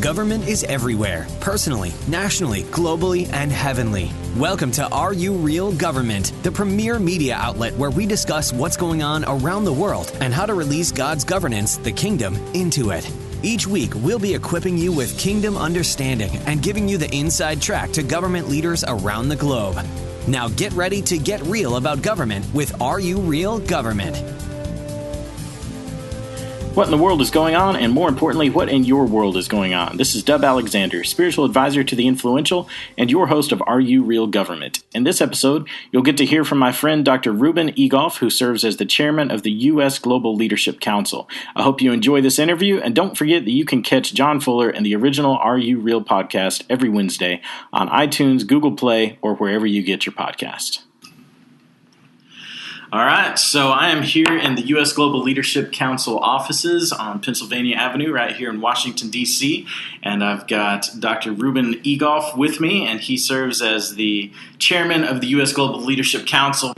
Government is everywhere, personally, nationally, globally, and heavenly. Welcome to Are You Real Government, the premier media outlet where we discuss what's going on around the world and how to release God's governance, the kingdom, into it. Each week, we'll be equipping you with kingdom understanding and giving you the inside track to government leaders around the globe. Now get ready to get real about government with Are You Real Government? What in the world is going on, and more importantly, what in your world is going on? This is Dub Alexander, spiritual advisor to the influential, and your host of Are You Real Government. In this episode, you'll get to hear from my friend Dr. Reuben Egoff, who serves as the chairman of the U.S. Global Leadership Council. I hope you enjoy this interview, and don't forget that you can catch John Fuller and the original Are You Real podcast every Wednesday on iTunes, Google Play, or wherever you get your podcast. All right, so I am here in the U.S. Global Leadership Council offices on Pennsylvania Avenue right here in Washington, D.C., and I've got Dr. Reuben Egoff with me, and he serves as the chairman of the U.S. Global Leadership Council.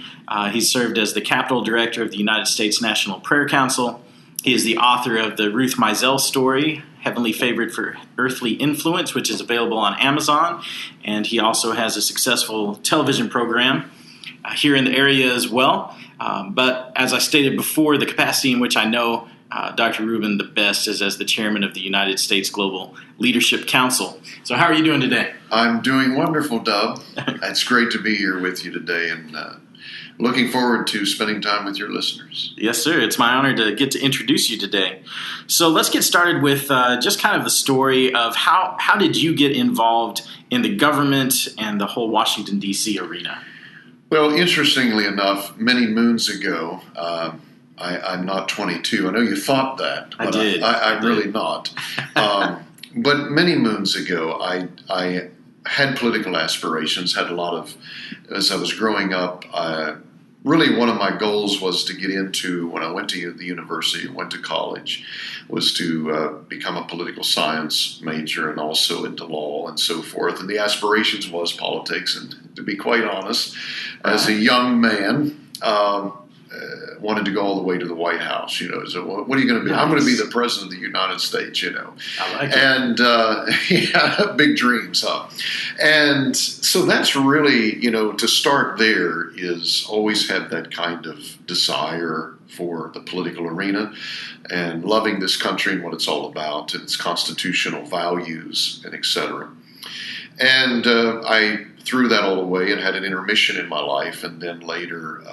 He's served as the capital director of the United States National Prayer Council. He is the author of the Ruth Mizell story, Heavenly Favored for Earthly Influence, which is available on Amazon, and he also has a successful television program here in the area as well. But as I stated before, the capacity in which I know Dr. Reuben the best is as the chairman of the United States Global Leadership Council. So how are you doing today? I'm doing wonderful, Dub. It's great to be here with you today, and looking forward to spending time with your listeners. Yes, sir. It's my honor to get to introduce you today. So let's get started with just kind of the story of how did you get involved in the government and the whole Washington, D.C. arena? Well, interestingly enough, many moons ago, I'm not 22. I know you thought that, but I'm really not. But many moons ago, I had political aspirations, had a lot of, as I was growing up, really one of my goals was to get into, when I went to the university, went to college, was to become a political science major and also into law and so forth. And the aspirations was politics. And to be quite honest, as a young man, wanted to go all the way to the White House, So what are you going to be? Nice. I'm going to be the president of the United States, I like it. And, yeah, big dreams, huh? And so that's really, to start there is always had that kind of desire for the political arena and loving this country and what it's all about, and its constitutional values and et cetera. And I threw that all away and had an intermission in my life, and then later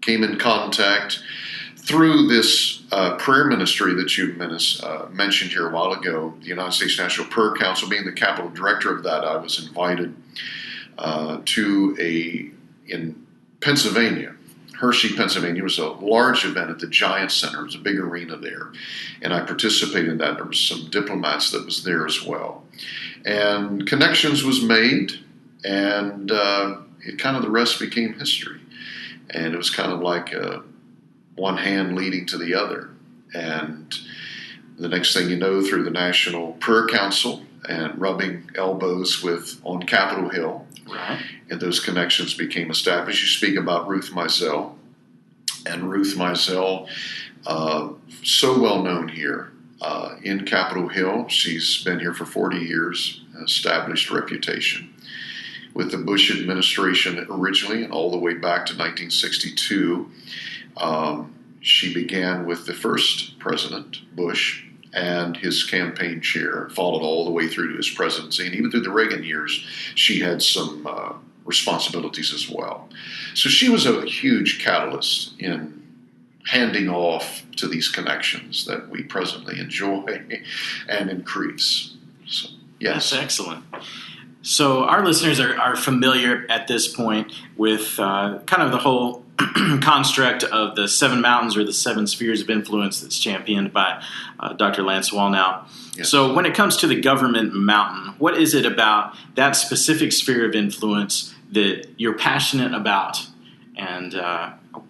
came in contact through this prayer ministry that you mentioned here a while ago, the United States National Prayer Council. Being the capital director of that, I was invited in Pennsylvania. Hershey, Pennsylvania, was a large event at the Giant Center. It was a big arena there, and I participated in that. There were some diplomats that was there as well, and connections was made, and the rest became history. And it was kind of like one hand leading to the other. And the next thing you know, through the National Prayer Council and rubbing elbows on Capitol Hill, right, and those connections became established. You speak about Ruth Mizell. And Ruth Mizell, so well known here in Capitol Hill. She's been here for 40 years, established reputation with the Bush administration originally, and all the way back to 1962. She began with the first president, Bush, and his campaign chair, followed all the way through to his presidency. And even through the Reagan years, she had some responsibilities as well. So she was a huge catalyst in handing off to these connections that we presently enjoy and increase. So, yes. That's excellent. So our listeners are familiar at this point with kind of the whole construct of the 7 mountains or the 7 spheres of influence that's championed by Dr. Lance Wallnau. Yes. So when it comes to the government mountain, what is it about that specific sphere of influence that you're passionate about? And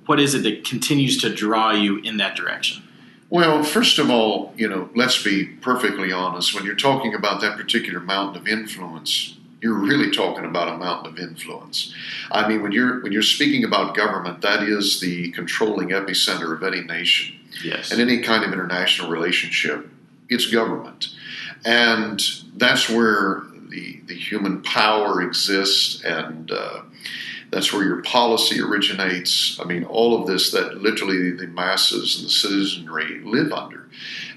what is it that continues to draw you in that direction? Well, first of all, let's be perfectly honest. When you're talking about that particular mountain of influence, you're really talking about a mountain of influence. I mean, when you're speaking about government, that is the controlling epicenter of any nation. Yes. And any kind of international relationship It's government. And that's where the human power exists, and that's where your policy originates. I mean, all of this that literally the masses and the citizenry live under.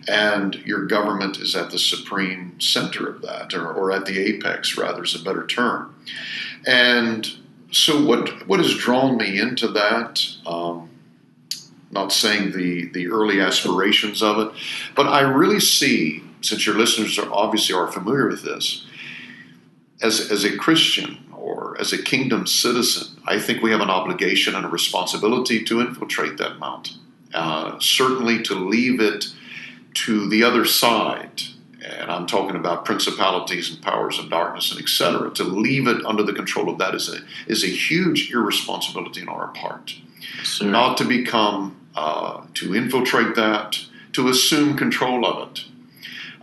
And your government is at the supreme center of that, or at the apex, rather, is a better term. And so what has drawn me into that, not saying the early aspirations of it, but I really see, since your listeners are familiar with this, as a Christian or as a kingdom citizen, I think we have an obligation and a responsibility to infiltrate that mountain. Certainly to leave it to the other side, and I'm talking about principalities and powers of darkness and etc. To leave it under the control of that is a huge irresponsibility on our part. Sure. Not to become, to infiltrate that, to assume control of it,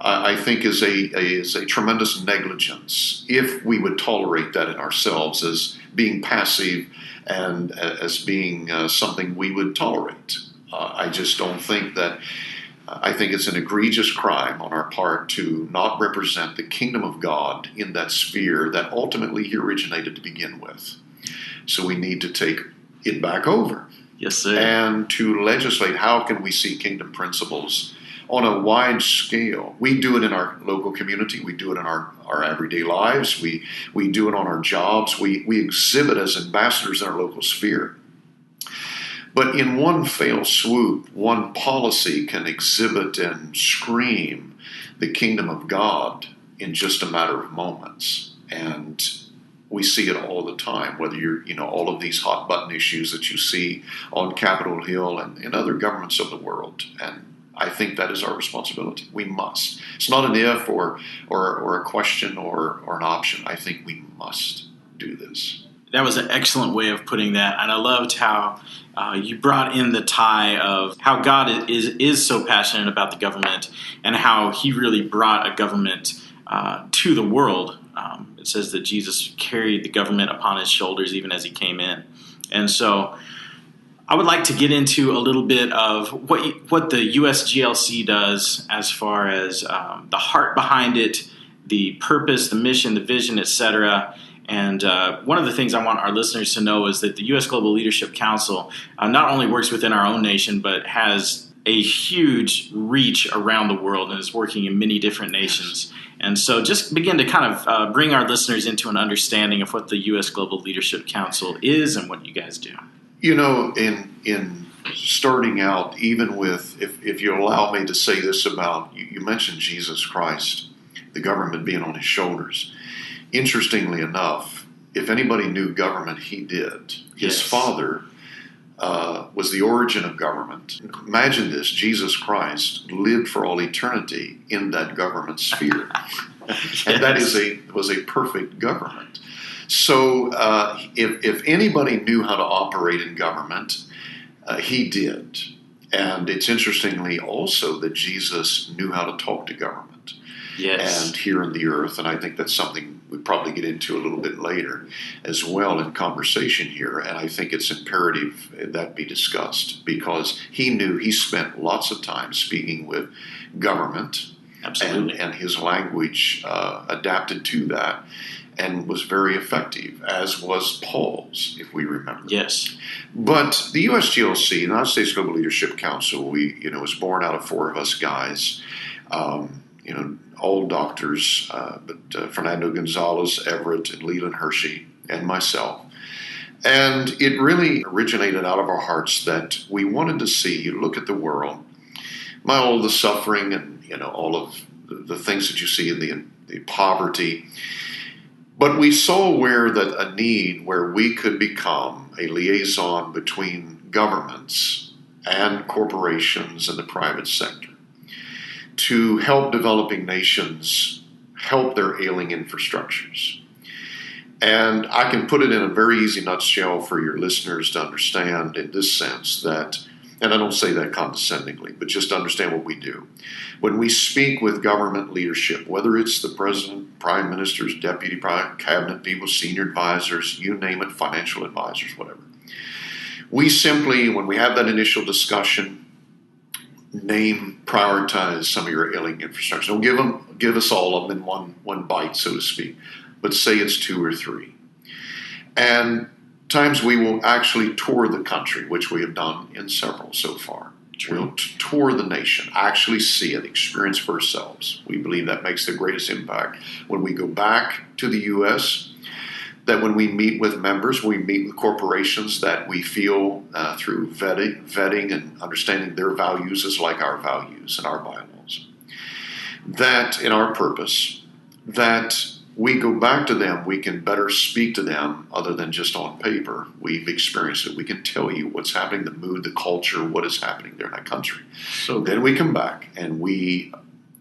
I think is a tremendous negligence if we would tolerate that in ourselves as being passive and as being something we would tolerate. I just don't think that. I think it's an egregious crime on our part to not represent the kingdom of God in that sphere that ultimately he originated to begin with. So we need to take it back over. Yes, sir. And to legislate how can we see kingdom principles on a wide scale. We do it in our local community. We do it in our everyday lives. We do it on our jobs. We exhibit as ambassadors in our local sphere. But in one fell swoop, one policy can exhibit and scream the kingdom of God in just a matter of moments. And we see it all the time, whether you're, all of these hot button issues that you see on Capitol Hill and in other governments of the world. And I think that is our responsibility. We must. It's not an if or a question or an option. I think we must do this. That was an excellent way of putting that, and I loved how you brought in the tie of how God is so passionate about the government and how he really brought a government to the world. It says that Jesus carried the government upon his shoulders even as he came in. And so I would like to get into a little bit of what the USGLC does as far as the heart behind it, the purpose, the mission, the vision, etc. And one of the things I want our listeners to know is that the U.S. Global Leadership Council not only works within our own nation, but has a huge reach around the world and is working in many different nations. And so just begin to kind of bring our listeners into an understanding of what the U.S. Global Leadership Council is and what you guys do. In starting out, even with, if you allow me to say this about, you mentioned Jesus Christ, the government being on his shoulders. Interestingly enough, if anybody knew government, he did. His father was the origin of government. Imagine this, Jesus Christ lived for all eternity in that government sphere. Yes. And that was a perfect government. So if anybody knew how to operate in government, he did. And it's interestingly also that Jesus knew how to talk to government. Yes. And here in the earth, and I think that's something we probably get into a little bit later as well in conversation here, and I think it's imperative that be discussed because he spent lots of time speaking with government. Absolutely. And his language adapted to that and was very effective, as was Paul's, if we remember. Yes. But the USGLC, the United States Global Leadership Council, was born out of four of us guys, all doctors, but Fernando Gonzalez, Everett, and Leland Hershey, and myself. And it really originated out of our hearts that we wanted to see, you look at the world, all of the suffering and, all of the things that you see in the poverty. But we saw a need where we could become a liaison between governments and corporations and the private sector to help developing nations help their ailing infrastructures. And I can put it in a very easy nutshell for your listeners to understand in this sense that, and I don't say that condescendingly, but just to understand what we do. When we speak with government leadership, whether it's the president, prime ministers, deputy prime, cabinet people, senior advisors, you name it, financial advisors, whatever. We simply, when we have that initial discussion, prioritize some of your ailing infrastructure. Don't give us all of them in one bite, so to speak, but say it's 2 or 3. And times we will actually tour the country, which we have done in several so far. We'll tour the nation, actually see it, experience for ourselves. We believe that makes the greatest impact. When we go back to the U.S., that when we meet with members, we meet with corporations that we feel through vetting and understanding their values is like our values and our bylaws. That in our purpose, that we go back to them, we can better speak to them other than just on paper. We've experienced it. We can tell you what's happening, the mood, the culture, what is happening there in that country. So then we come back and we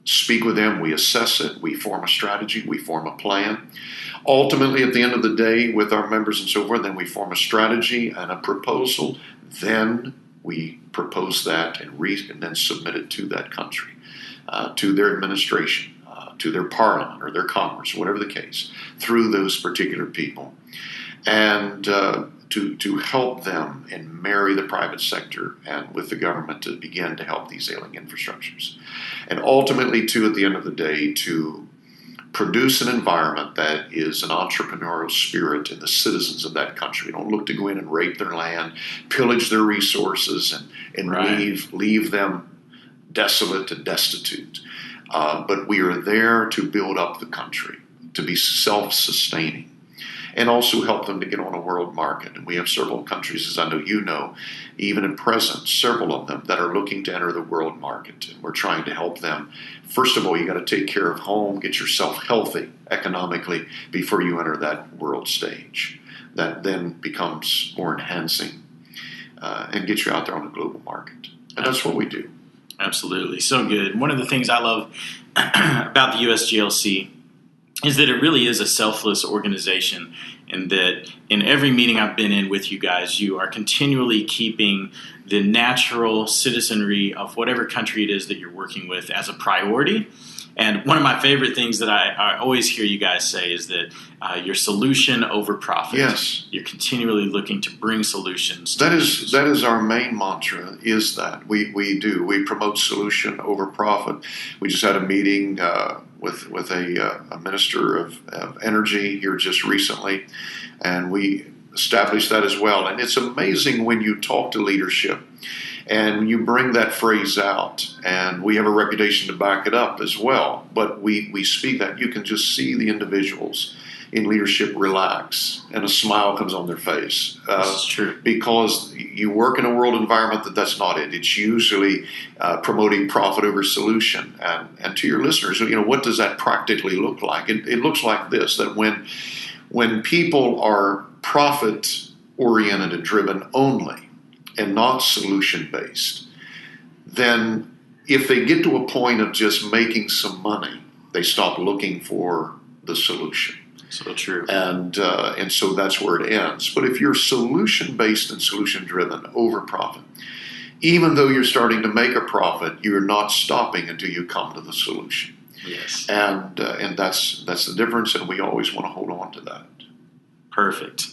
speak with them, we assess it, we form a strategy, we form a plan. Ultimately, at the end of the day, with our members and so forth, then we form a strategy and a proposal. Then we propose that and then submit it to that country, to their administration, to their parliament or their Congress, whatever the case, through those particular people, and to help them and marry the private sector and with the government to begin to help these ailing infrastructures. And ultimately, too, at the end of the day, to produce an environment that is an entrepreneurial spirit in the citizens of that country. We don't look to go in and rape their land, pillage their resources, and right. leave them desolate and destitute. But we are there to build up the country, to be self-sustaining, and also help them to get on a world market. And we have several countries, as I know you know, even at present, several of them that are looking to enter the world market. And we're trying to help them. First of all, you got to take care of home, get yourself healthy economically before you enter that world stage. That then becomes more enhancing and get you out there on the global market. And that's what we do. Absolutely. So good. One of the things I love about the USGLC is that it really is a selfless organization, and that in every meeting I've been in with you guys, you are continually keeping the natural citizenry of whatever country it is that you're working with as a priority. And one of my favorite things that I always hear you guys say is that your solution over profit. Yes. You're continually looking to bring solutions. That is our main mantra, is that we promote solution over profit. We just had a meeting with a minister of energy here just recently, and we established that as well. And it's amazing when you talk to leadership and you bring that phrase out, and we have a reputation to back it up as well. But we speak that, you can just see the individuals in leadership relax, and a smile comes on their face. This is true. Because you work in a world environment that's not it. It's usually promoting profit over solution. And to your listeners, what does that practically look like? It looks like this, that when people are profit-oriented and driven only, and not solution-based, then if they get to a point of just making some money, they stop looking for the solution. So true. And so that's where it ends. But if you're solution-based and solution-driven over profit, even though you're starting to make a profit, you're not stopping until you come to the solution. Yes. And that's the difference, and we always want to hold on to that. Perfect.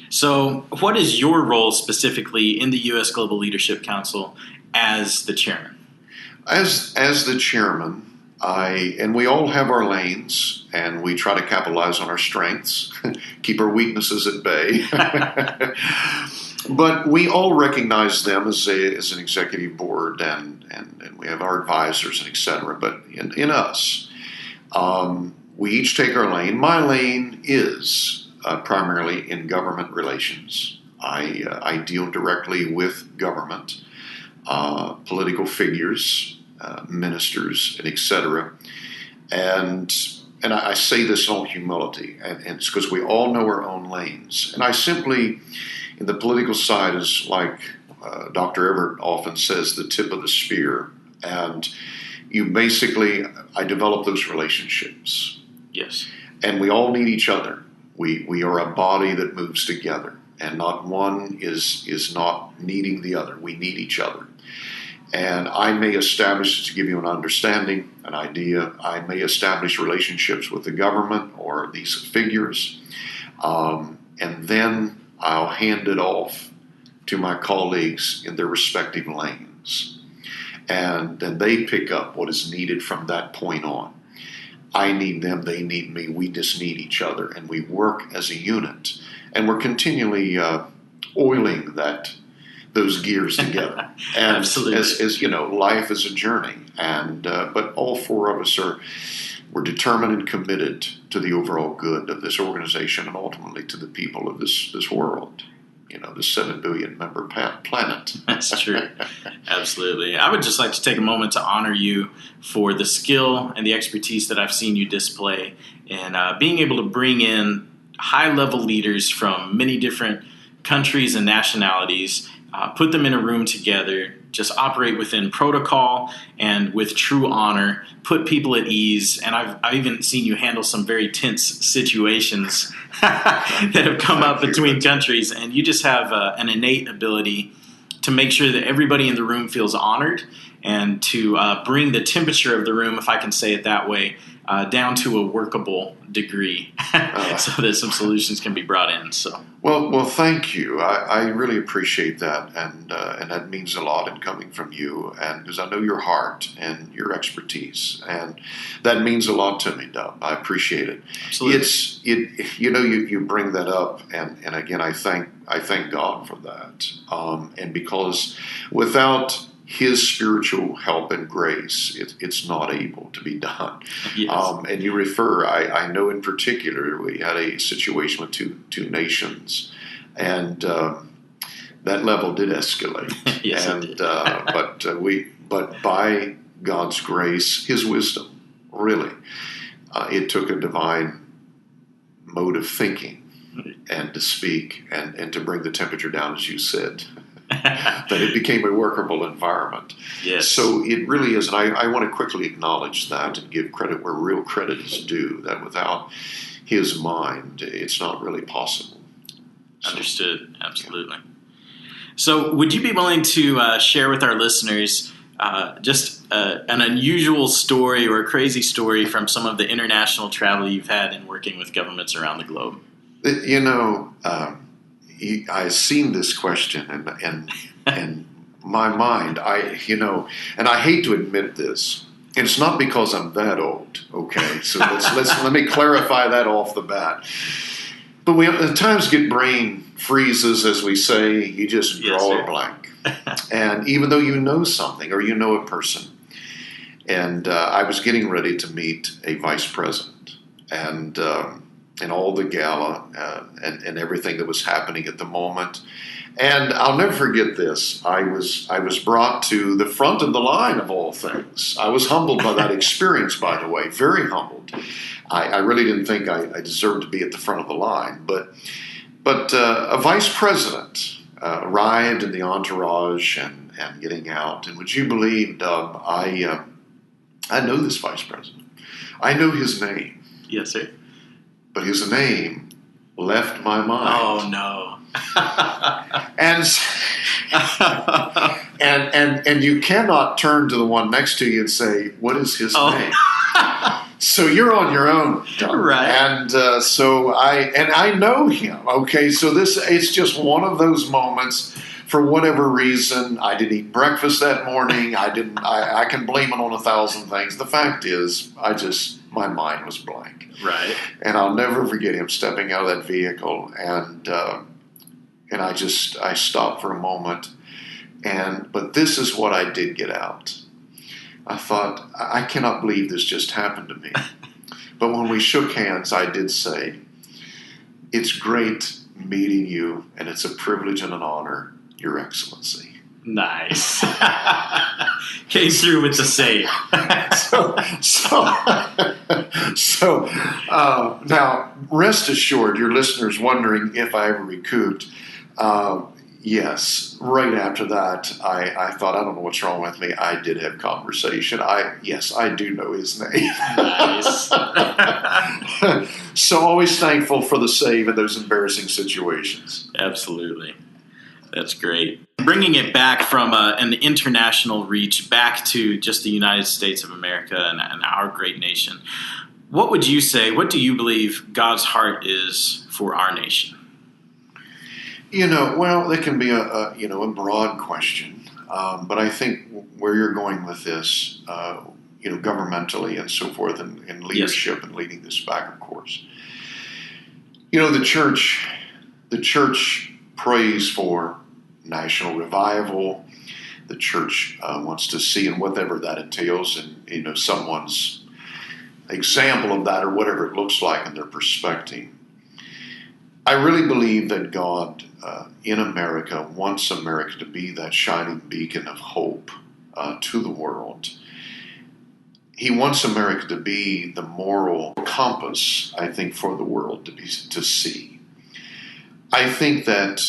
So what is your role specifically in the U.S. Global Leadership Council as the chairman? As the chairman, and we all have our lanes, and we try to capitalize on our strengths, keep our weaknesses at bay. But we all recognize them as an executive board, and we have our advisors, and et cetera. But in us, we each take our lane. My lane is primarily in government relations. I deal directly with government, political figures, ministers, and et cetera. And I say this in all humility, and it's because we all know our own lanes. And I simply, in the political side, is like Dr. Everett often says, the tip of the spear. And I develop those relationships. Yes. And we all need each other. We are a body that moves together, and not one is not needing the other. We need each other. And I may establish, to give you an understanding, an idea, I may establish relationships with the government or these figures, and then I'll hand it off to my colleagues in their respective lanes. and then they pick up what is needed from that point on. I need them, they need me, we just need each other, and we work as a unit. And we're continually oiling those gears together. And Absolutely. as you know, life is a journey, and but all four of us we're determined and committed to the overall good of this organization and ultimately to the people of this world. The 7 billion member planet. That's true. Absolutely. I would just like to take a moment to honor you for the skill and the expertise that I've seen you display in being able to bring in high-level leaders from many different countries and nationalities, put them in a room together, just operate within protocol and with true honor, put people at ease. And I've even seen you handle some very tense situations that have come up between countries. And you just have an innate ability to make sure that everybody in the room feels honored and to bring the temperature of the room, if I can say it that way, down to a workable degree so that some solutions can be brought in. So, well, thank you. I really appreciate that, and that means a lot in coming from you, and because I know your heart and your expertise, and that means a lot to me, Dub. I appreciate it. Absolutely. You bring that up, and again, I thank God for that, and because without His spiritual help and grace, it's not able to be done. Yes. And you refer, I know in particular, we had a situation with two nations, and that level did escalate. Yes, and it did. But by God's grace, His wisdom, really, it took a divine mode of thinking and to speak and to bring the temperature down, as you said. That it became a workable environment. Yes. So it really is, and I want to quickly acknowledge that and give credit where real credit is due, that without His mind, it's not really possible. Understood. Absolutely. So would you be willing to share with our listeners just an unusual story or a crazy story from some of the international travel you've had in working with governments around the globe? I've seen this question, and my mind, and I hate to admit this. And it's not because I'm that old, okay? So let me clarify that off the bat. But we at times get brain freezes, as we say. You just draw a blank, and even though you know something or you know a person, and I was getting ready to meet a vice president, and all the gala and everything that was happening at the moment. And I'll never forget this. I was brought to the front of the line of all things. I was humbled by that experience, by the way, very humbled. I really didn't think I deserved to be at the front of the line. But a vice president arrived in the entourage and getting out. And would you believe, Dub, I know this vice president. I know his name. Yes, sir. But his name left my mind. Oh no! and you cannot turn to the one next to you and say, "What is his name?" So you're on your own, right? And so I know him. Okay, so it's just one of those moments. For whatever reason, I didn't eat breakfast that morning. I can blame it on 1,000 things. The fact is, my mind was blank. Right. And I'll never forget him stepping out of that vehicle, and I stopped for a moment, but this is what I did get out. I thought, I cannot believe this just happened to me. But when we shook hands, I did say, "It's great meeting you, and it's a privilege and an honor, Your Excellency." Nice. Came through with the save. So now, rest assured, your listeners wondering if I ever recouped. Yes, right after that, I thought, I don't know what's wrong with me. I did have conversation. Yes, I do know his name. Nice. So always thankful for the save in those embarrassing situations. Absolutely. That's great. Bringing it back from an international reach back to just the United States of America and our great nation, what would you say, what do you believe God's heart is for our nation? Well, that can be a broad question. But I think where you're going with this, governmentally and so forth, and leadership and leading this back, of course. The church prays for national revival. The church wants to see, and whatever that entails, and someone's example of that or whatever it looks like in their perspective. I really believe that God in America wants America to be that shining beacon of hope to the world. He wants America to be the moral compass, I think, for the world to see. I think that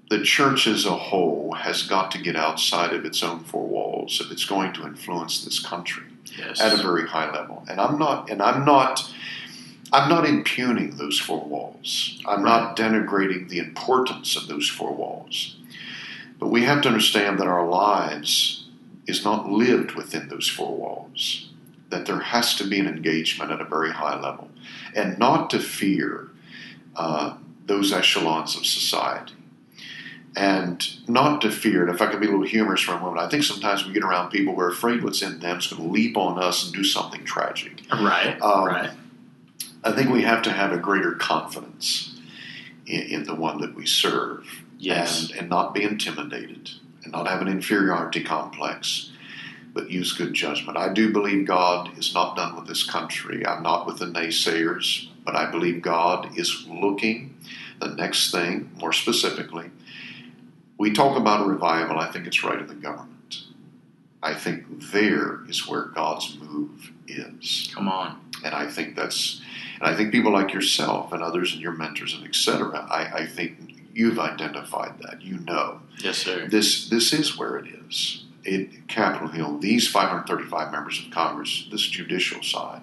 the church as a whole has got to get outside of its own four walls if it's going to influence this country at a very high level. And I'm not impugning those four walls. I'm not denigrating the importance of those four walls. But we have to understand that our lives is not lived within those four walls. That there has to be an engagement at a very high level, and not to fear those echelons of society, and not to fear. And if I could be a little humorous for a moment, I think sometimes we get around people who are afraid what's in them is going to leap on us and do something tragic. Right. I think we have to have a greater confidence in the one that we serve, and not be intimidated, and not have an inferiority complex, but use good judgment. I do believe God is not done with this country. I'm not with the naysayers, but I believe God is looking the next thing, more specifically. We talk about a revival. I think it's right in the government. I think there is where God's move is. Come on. And I think people like yourself and others and your mentors and et cetera, I think you've identified that. Yes, sir. This is where it is. Capitol Hill, these 535 members of Congress, this judicial side,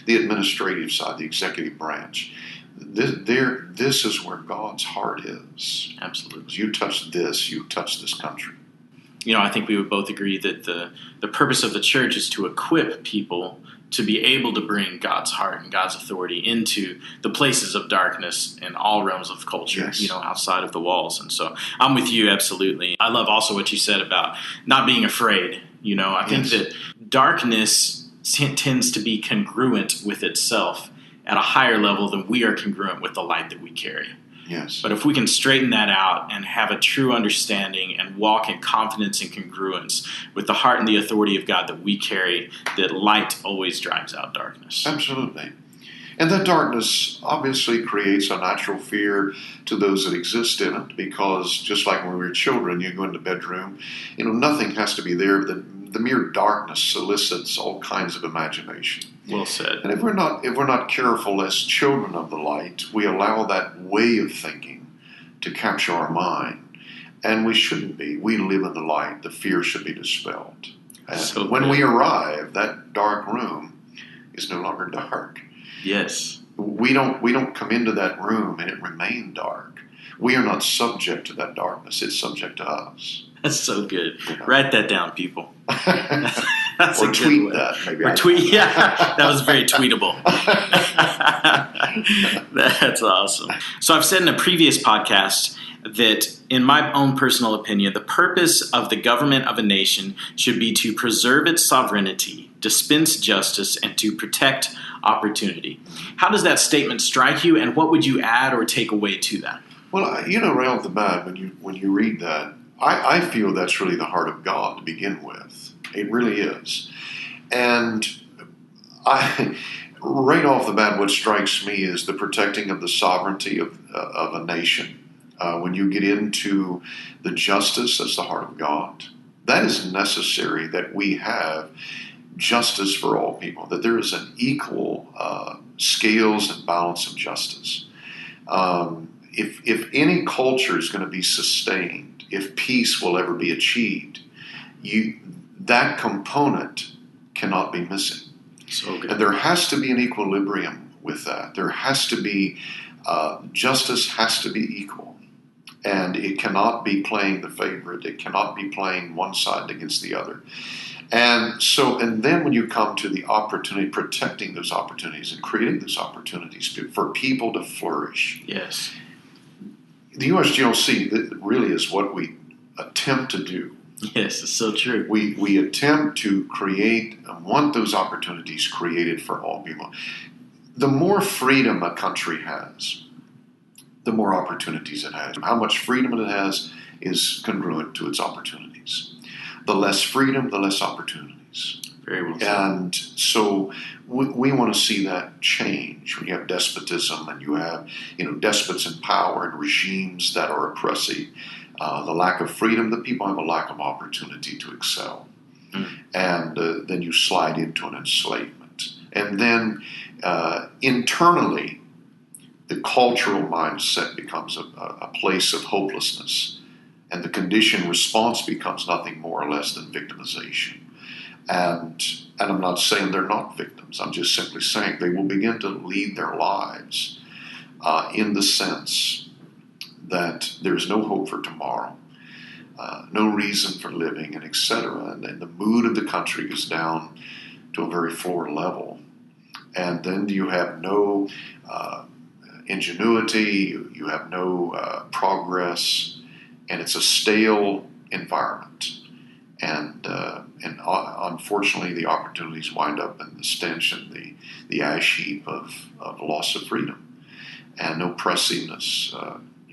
the administrative side, the executive branch, this is where God's heart is. Absolutely. You touch this country. I think we would both agree that the purpose of the church is to equip people to be able to bring God's heart and God's authority into the places of darkness in all realms of culture, outside of the walls. And so I'm with you, absolutely. I love also what you said about not being afraid. I think that darkness tends to be congruent with itself at a higher level than we are congruent with the light that we carry. Yes. But if we can straighten that out and have a true understanding and walk in confidence and congruence with the heart and the authority of God that we carry, that light always drives out darkness. Absolutely. And that darkness obviously creates a natural fear to those that exist in it, because just like when we were children, you go into the bedroom, nothing has to be there. The mere darkness solicits all kinds of imagination. Well said. And if we're not careful as children of the light, we allow that way of thinking to capture our mind. And we shouldn't be. We live in the light. The fear should be dispelled. And when we arrive, that dark room is no longer dark. Yes. We don't come into that room and it remain dark. We are not subject to that darkness. It's subject to us. That's so good. Write that down, people. That's or tweet that. Maybe or tweet. Yeah, that was very tweetable. That's awesome. So I've said in a previous podcast that, in my own personal opinion, the purpose of the government of a nation should be to preserve its sovereignty, dispense justice, and to protect opportunity. How does that statement strike you, and what would you add or take away to that? Well, right off the bat, when you read that, I feel that's really the heart of God to begin with. It really is. And right off the bat, what strikes me is the protecting of the sovereignty of a nation. When you get into the justice, that's the heart of God. That is necessary, that we have justice for all people, that there is an equal scales and balance of justice. If any culture is going to be sustained, if peace will ever be achieved, that component cannot be missing. So good. And there has to be an equilibrium with that. There has to be, justice has to be equal. And it cannot be playing the favorite. It cannot be playing one side against the other. And then when you come to the opportunity, protecting those opportunities and creating those opportunities for people to flourish. Yes. The USGLC really is what we attempt to do. Yes, it's so true. We attempt to create and want those opportunities created for all people. The more freedom a country has, the more opportunities it has. How much freedom it has is congruent to its opportunities. The less freedom, the less opportunities. Very well said. And so we want to see that change. When you have despotism and you have despots in power and regimes that are oppressive, the lack of freedom, the people have a lack of opportunity to excel. And then you slide into an enslavement. And then internally, the cultural mindset becomes a place of hopelessness, and the conditioned response becomes nothing more or less than victimization. And I'm not saying they're not victims. I'm just simply saying they will begin to lead their lives in the sense that there's no hope for tomorrow, no reason for living, and etc. And the mood of the country goes down to a very floor level. And then you have no ingenuity, you have no progress, and it's a stale environment. And unfortunately, the opportunities wind up in the stench and the ash heap of loss of freedom and no oppressiveness,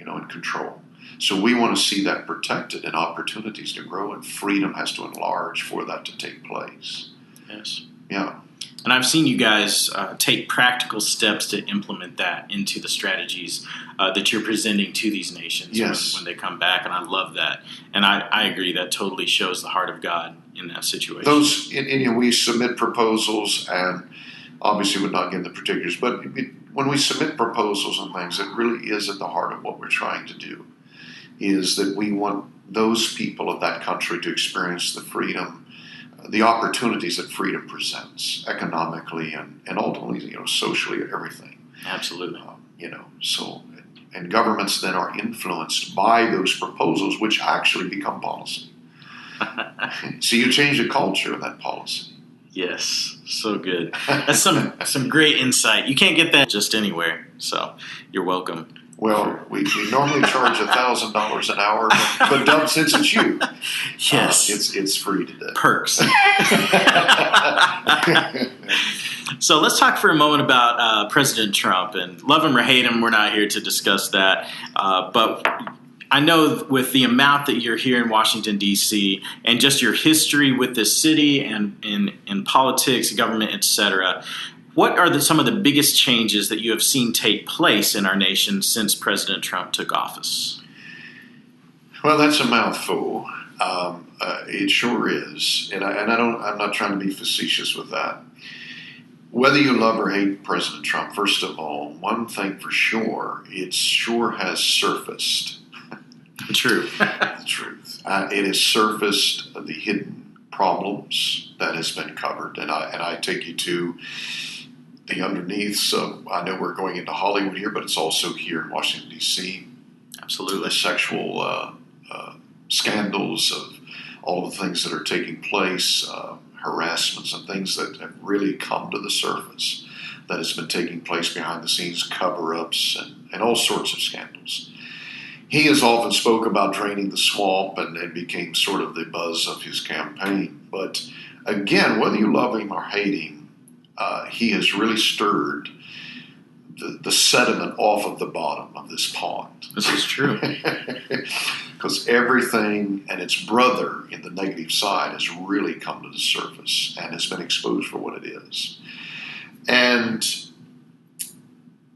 and control. So we want to see that protected and opportunities to grow, and freedom has to enlarge for that to take place. Yes. Yeah. And I've seen you guys take practical steps to implement that into the strategies that you're presenting to these nations when they come back, and I love that. And I agree that totally shows the heart of God in that situation. We submit proposals, and obviously we're not getting the particulars, but when we submit proposals and things, it really is at the heart of what we're trying to do, is that we want those people of that country to experience the freedom, the opportunities that freedom presents, economically and ultimately, socially, everything. Absolutely. And governments then are influenced by those proposals, which actually become policy. So you change the culture of that policy. Yes, so good. That's some great insight. You can't get that just anywhere, so you're welcome. Well, we normally charge $1,000 an hour, but since it's you, yes, it's free today. Perks. So let's talk for a moment about President Trump, and love him or hate him, we're not here to discuss that. But I know with the amount that you're here in Washington, D.C., and just your history with this city and in politics, government, etc., what are some of the biggest changes that you have seen take place in our nation since President Trump took office? Well, that's a mouthful. It sure is, and I'm not trying to be facetious with that. Whether you love or hate President Trump, first of all, one thing for sure, it sure has surfaced. True. The truth. It has surfaced the hidden problems that has been covered, and I take you to the underneath. So I know we're going into Hollywood here, but it's also here in Washington, D.C. Absolutely. The sexual scandals of all the things that are taking place, harassments and things that have really come to the surface that has been taking place behind the scenes, cover-ups and all sorts of scandals. He has often spoke about draining the swamp, and it became sort of the buzz of his campaign. But again, whether you love him or hate him, he has really stirred the sediment off of the bottom of this pond. This is true. Because everything and its brother in the negative side has really come to the surface and has been exposed for what it is. And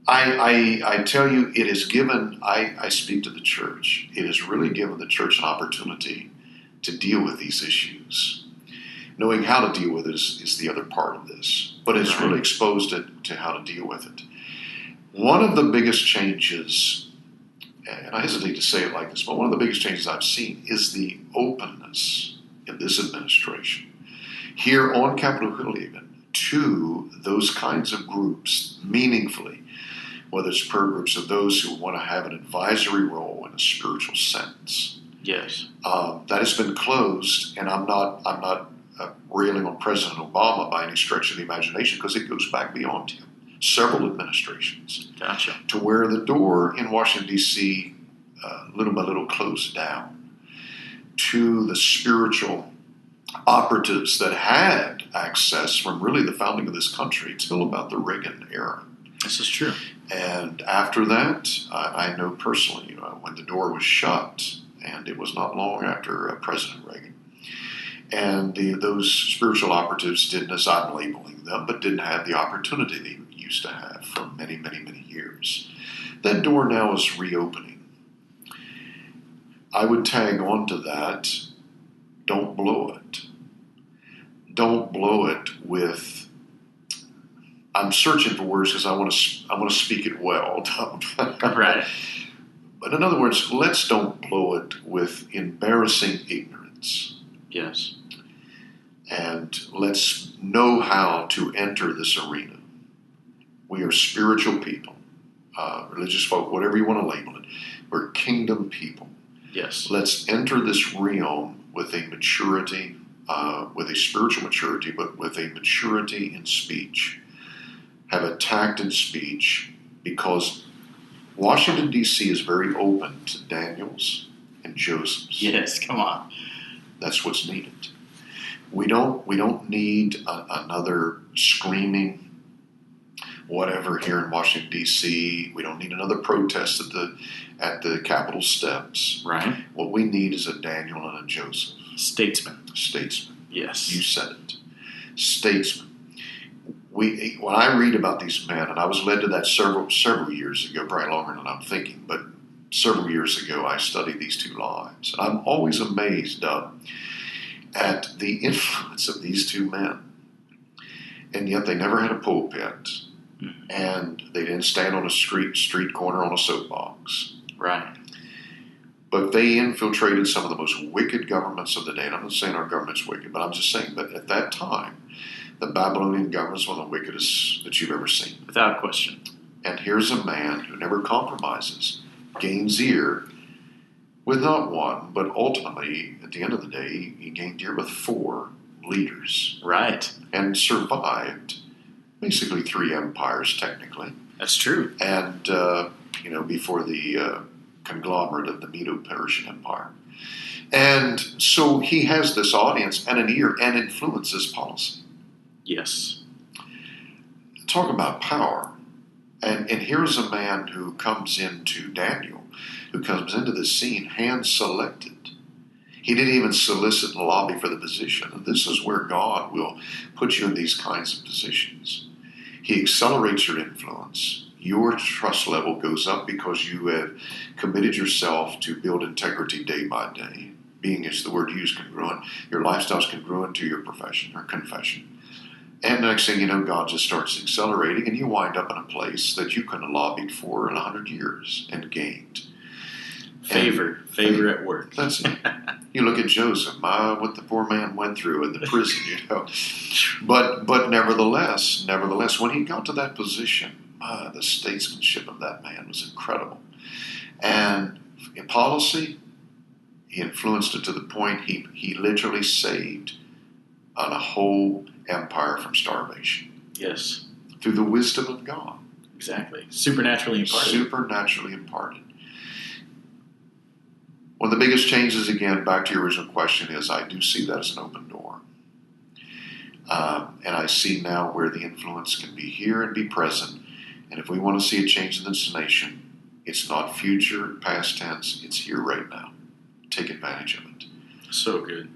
I tell you, it has given, I speak to the church, it has really given the church an opportunity to deal with these issues. Knowing how to deal with it is the other part of this, but it's really exposed it to how to deal with it. One of the biggest changes, and I hesitate to say it like this, but one of the biggest changes I've seen is the openness in this administration, here on Capitol Hill even, to those kinds of groups meaningfully, whether it's prayer groups of those who want to have an advisory role in a spiritual sense. Yes. That has been closed, and I'm not railing on President Obama by any stretch of the imagination, because it goes back beyond him. Several administrations. Gotcha. To where the door in Washington, D.C. Little by little closed down to the spiritual operatives that had access from really the founding of this country till about the Reagan era. This is true. And after that, I know personally, when the door was shut, and it was not long after President Reagan, and those spiritual operatives didn't, as I'm labeling them, but didn't have the opportunity they used to have for many, many, many years. That door now is reopening. I would tag on to that, don't blow it. Don't blow it with, I'm searching for words because I want to speak it well. Right. But in other words, let's don't blow it with embarrassing ignorance. Yes. And let's know how to enter this arena. We are spiritual people, religious folk, whatever you want to label it. We're kingdom people. Yes. Let's enter this realm with a maturity, with a spiritual maturity, but with a maturity in speech. Have a tact in speech, because Washington, D.C. is very open to Daniels and Josephs. Yes, come on. That's what's needed. We don't need another screaming whatever here in Washington, D.C. We don't need another protest at the Capitol steps. Right. What we need is a Daniel and a Joseph. Statesman. Yes. You said it. Statesman. When I read about these men, and I was led to that several years ago, probably longer than I'm thinking, but several years ago I studied these two lives. And I'm always amazed at the influence of these two men. And yet they never had a pulpit. And they didn't stand on a street corner on a soapbox. Right. But they infiltrated some of the most wicked governments of the day. And I'm not saying our government's wicked, but I'm just saying that at that time, the Babylonian government was one of the wickedest that you've ever seen. Without question. And here's a man who never compromises, gains ear with not one, but ultimately, at the end of the day, he gained ear with 4 leaders. Right. And survived basically 3 empires, technically. That's true. And, before the conglomerate of the Medo-Persian Empire. And so he has this audience and an ear and influences policy. Yes. Talk about power. And here's a man who comes into Daniel, who comes into the scene hand-selected. He didn't even solicit and lobby for the position. And this is where God will put you in these kinds of positions. He accelerates your influence. Your trust level goes up because you have committed yourself to build integrity day by day. Being is the word used, congruent. Your lifestyle is congruent to your profession or confession. And next thing you know, God just starts accelerating, and you wind up in a place that you couldn't have lobbied for in 100 years and gained. Favor at work. That's it. You look at Joseph, what the poor man went through in the prison, But nevertheless, when he got to that position, the statesmanship of that man was incredible. And in policy, he influenced it to the point he literally saved on a whole empire from starvation. Yes. Through the wisdom of God. Exactly. Supernaturally imparted. One of the biggest changes, again, back to your original question, is I do see that as an open door. And I see now where the influence can be here and be present. And if we want to see a change in this nation, it's not future, past tense, it's here right now. Take advantage of it. So good.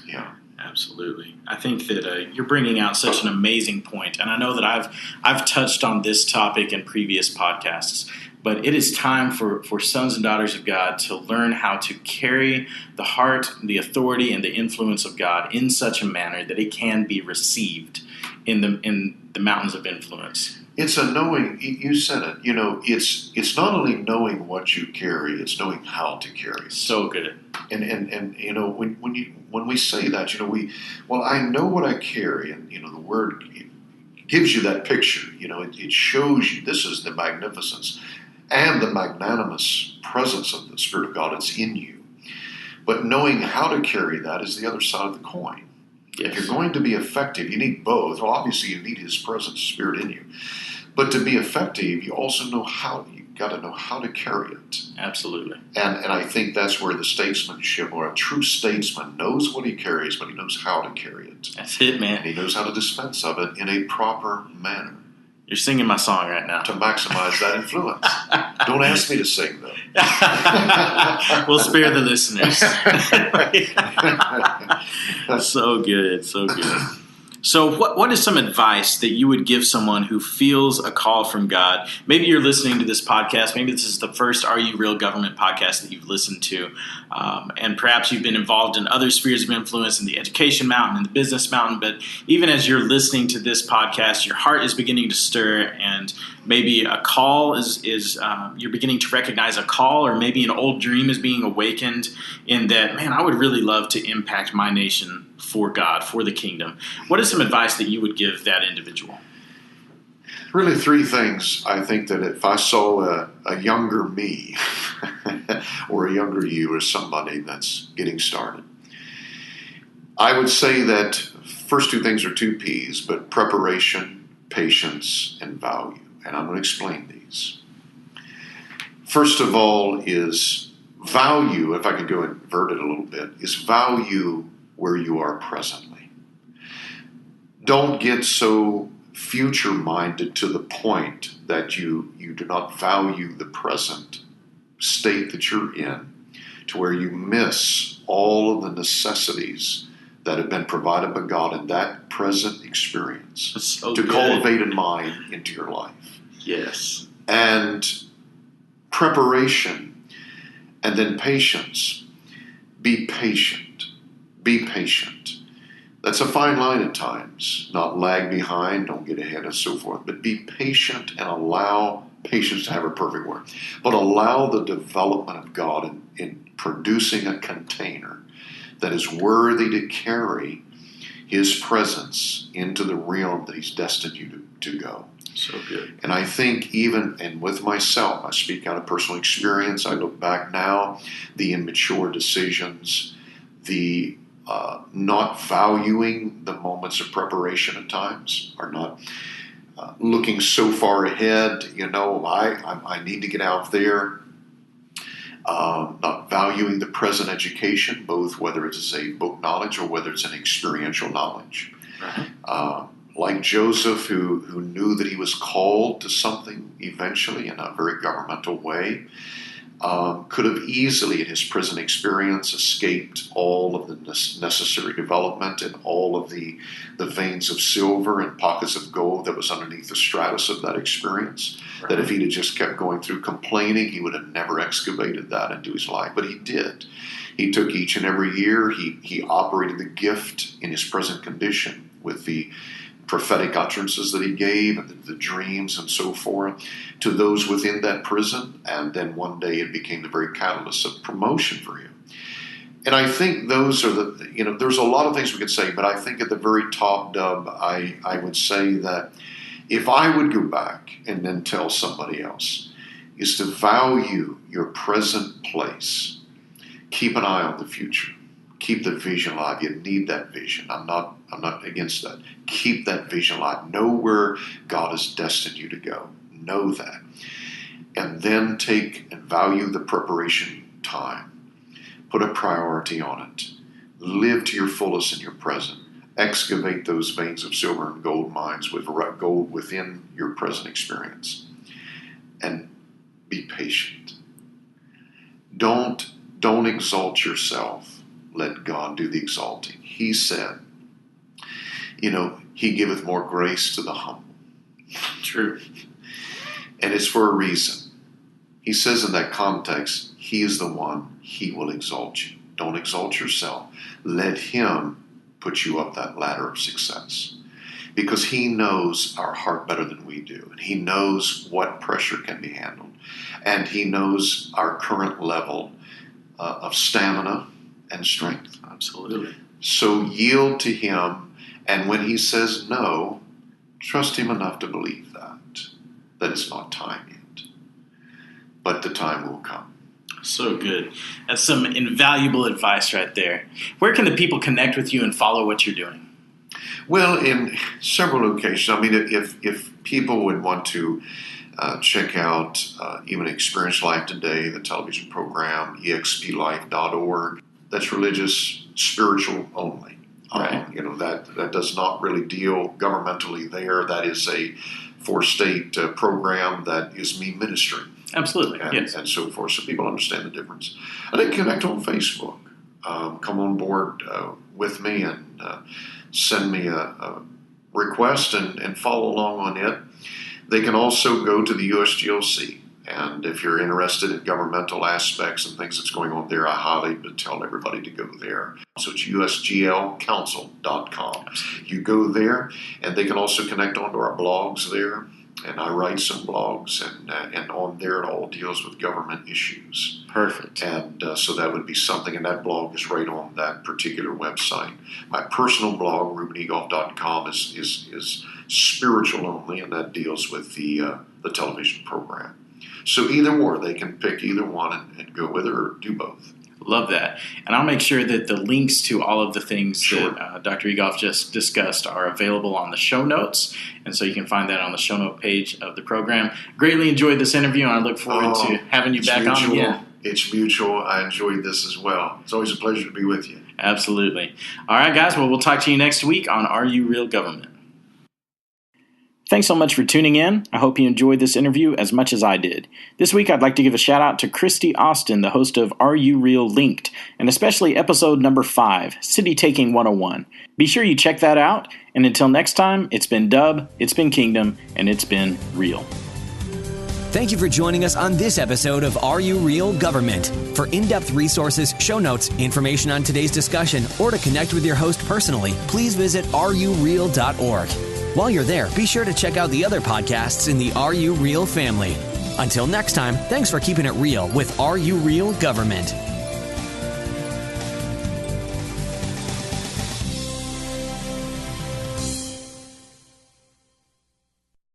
Yeah. Absolutely. I think that you're bringing out such an amazing point, and I know that I've touched on this topic in previous podcasts, but it is time for sons and daughters of God to learn how to carry the heart, the authority, and the influence of God in such a manner that it can be received in the mountains of influence. It's a knowing. You said it. It's not only knowing what you carry; it's knowing how to carry it. So good. And when we say that, I know what I carry, and the word gives you that picture. It shows you this is the magnificence and the magnanimous presence of the Spirit of God. It's in you. But knowing how to carry that is the other side of the coin. Yes. If you're going to be effective, you need both. Well, obviously, you need His presence, Spirit in you. But to be effective, you also got to know how to carry it. Absolutely. And I think that's where the statesmanship, or a true statesman, knows what he carries, but he knows how to carry it. That's it, man. And he knows how to dispense of it in a proper manner. You're singing my song right now. To maximize that influence. Don't ask me to sing, though. We'll spare the listeners. So good, so good. So what is some advice that you would give someone who feels a call from God? Maybe you're listening to this podcast. Maybe this is the first Are You Real Government podcast that you've listened to. And perhaps you've been involved in other spheres of influence in the education mountain and the business mountain. But even as you're listening to this podcast, your heart is beginning to stir, and maybe a call is you're beginning to recognize a call, or maybe an old dream is being awakened in that, man, I would really love to impact my nation for God, for the kingdom. What is some advice that you would give that individual? Really three things. I think that if I saw a younger me or a younger you, or somebody that's getting started, I would say that first two things are two P's, but preparation, patience, and value. And I'm going to explain these. First of all is value, if I could go invert it a little bit, is value where you are presently. Don't get so future-minded to the point that you do not value the present state that you're in, to where you miss all of the necessities that have been provided by God in that present experience So to good. cultivate in mind into your life. Yes. And preparation, and then patience. Be patient. Be patient. That's a fine line at times. Not lag behind, don't get ahead, and so forth. But be patient and allow patience to have a perfect word. But allow the development of God in producing a container that is worthy to carry His presence into the realm that He's destined you to go. So good. And I think and with myself, I speak out of personal experience. I look back now, the immature decisions, the not valuing the moments of preparation at times, or not looking so far ahead. I need to get out there. Not valuing the present education, both whether it's a book knowledge or whether it's an experiential knowledge. Right. Like Joseph, who knew that he was called to something eventually in a very governmental way, could have easily, in his prison experience, escaped all of the necessary development and all of the veins of silver and pockets of gold that was underneath the stratus of that experience. Right. That if he'd have just kept going through complaining, he would have never excavated that into his life. But he did. He took each and every year, he operated the gift in his present condition with the prophetic utterances that he gave and the dreams and so forth to those within that prison. And then one day it became the very catalyst of promotion for him. And I think those are there's a lot of things we could say, but I think at the very top, Dub, I would say that if I would go back and then tell somebody else, is to value your present place. Keep an eye on the future. Keep the vision alive. You need that vision. I'm not against that. Keep that vision alive. Know where God has destined you to go. Know that. And then take and value the preparation time. Put a priority on it. Live to your fullest in your present. Excavate those veins of silver and gold mines with gold within your present experience. And be patient. Don't exalt yourself. Let God do the exalting. He said, He giveth more grace to the humble. True. And it's for a reason. He says in that context, He is the one, He will exalt you. Don't exalt yourself. Let Him put you up that ladder of success. Because He knows our heart better than we do. And He knows what pressure can be handled. And He knows our current level of stamina and strength. Absolutely. So yield to Him, and when He says no, trust Him enough to believe that it's not time yet. But the time will come. So good. That's some invaluable advice right there. Where can the people connect with you and follow what you're doing? Well, in several locations. I mean, if people would want to check out even Experience Life Today, the television program, explife.org, that's religious, spiritual only. Right. That does not really deal governmentally there. That is a four-state program that is me ministering. Absolutely, yes. And so forth, so people understand the difference. And they connect on Facebook. Come on board with me and send me a request and follow along on it. They can also go to the USGLC. And if you're interested in governmental aspects and things that's going on there, I highly would tell everybody to go there. So it's usglcouncil.com. You go there, and they can also connect onto our blogs there. And I write some blogs, and on there it all deals with government issues. Perfect. And so that would be something, and that blog is right on that particular website. My personal blog, ReubenEgolf.com, is spiritual only, and that deals with the television program. So either or, they can pick either one and go with it, or do both. Love that. And I'll make sure that the links to all of the things Sure. that Dr. Egolf just discussed are available on the show notes. And so you can find that on the show note page of the program. Greatly enjoyed this interview, and I look forward to having you back on again. It's mutual. I enjoyed this as well. It's always a pleasure to be with you. Absolutely. All right, guys. Well, we'll talk to you next week on Are You Real Government? Thanks so much for tuning in. I hope you enjoyed this interview as much as I did. This week, I'd like to give a shout out to Christy Austin, the host of Are You Real Linked, and especially episode number 5, City Taking 101. Be sure you check that out. And until next time, it's been Dub, it's been Kingdom, and it's been real. Thank you for joining us on this episode of Are You Real Government? For in-depth resources, show notes, information on today's discussion, or to connect with your host personally, please visit areyoureal.org. While you're there, be sure to check out the other podcasts in the Are You Real family. Until next time, thanks for keeping it real with Are You Real Government?